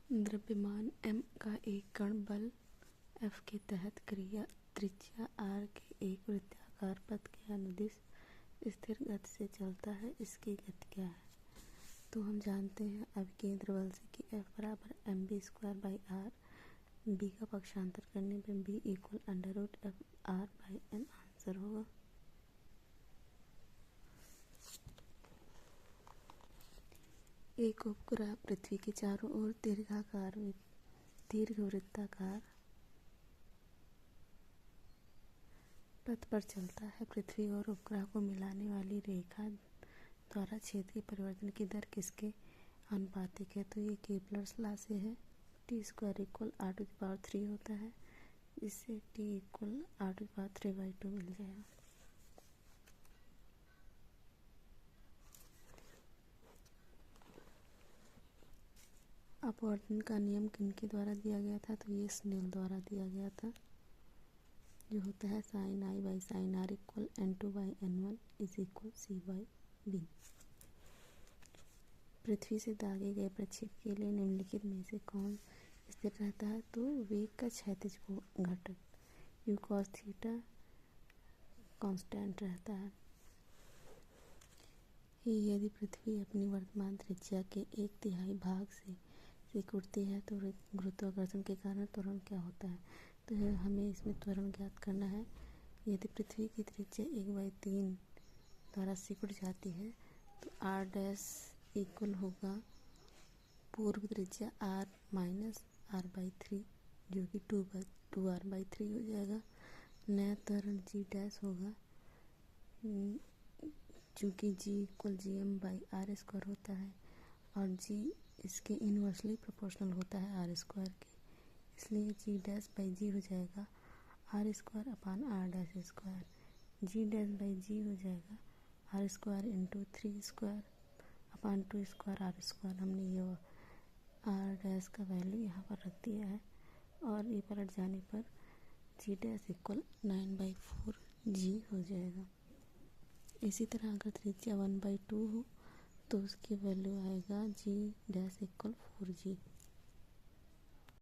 द्रव्यमान m का एक कण बल F के तहत क्रिया त्रिज्या r के एक वृत्ताकार पथ के अनुदिश स्थिर गति से चलता है। इसकी गति क्या है? तो हम जानते हैं अभिकेंद्र बल से कि F बराबर mv²/r, b का पक्षांतर करने पे b इक्वल √f(r/n) आंसर होगा। एक उपग्रह पृथ्वी के चारों ओर दीर्घवृत्ताकार पथ पर चलता है। पृथ्वी और उपग्रह को मिलाने वाली रेखा द्वारा क्षेत्रीय परिवर्तन की दर किसके अनुपातिक है? तो ये केपलर्स लॉ से है। t² = r⁵ होता है, इससे t = r⁵/2 मिल जाएगा। अपवर्तन का नियम किनके द्वारा दिया गया था? तो ये स्नेल द्वारा दिया गया था, जो होता है sin i/sin r = n2/n1 = c/b। पृथ्वी से दागे गए प्रक्षेप के लिए निम्नलिखित में से कौन स्थिर रहता है? तो वेग का क्षैतिज घटक u cos थीटा कांस्टेंट रहता है। यदि पृथ्वी अपनी वर्तमान त्रिज्या के 1/3 भाग से सिकुड़ती है तो गुरुत्वाकर्षण के कारण त्वरण क्या होता है? तो हमें इसमें त्वरण ज्ञात करना है। यदि पृथ्वी की त्रिज्या 1/3 द्वारा सिकुड़ जाती है तो r' इक्वल होगा पूर्व त्रिज्या r माइनस r/3, जो कि 2r/3 हो जाएगा। नया त्वरण g' होगा, चूँकि g = gm/r² होता है और g इसके इन्वर्सली प्रोपोर्शनल होता है r² के, इसलिए g'/g हो जाएगा r² अपान r'²। g'/g हो जाएगा r² × 3² अपान 2² r²। हमने ये r' का वैल्यू यहाँ पर रख दिया है और ये पलट जाने पर g' = 9/4g हो जाएगा। इसी तरह अगर त्रिज्या 1/2 हो तो उसकी वैल्यू आएगा g' = 4g।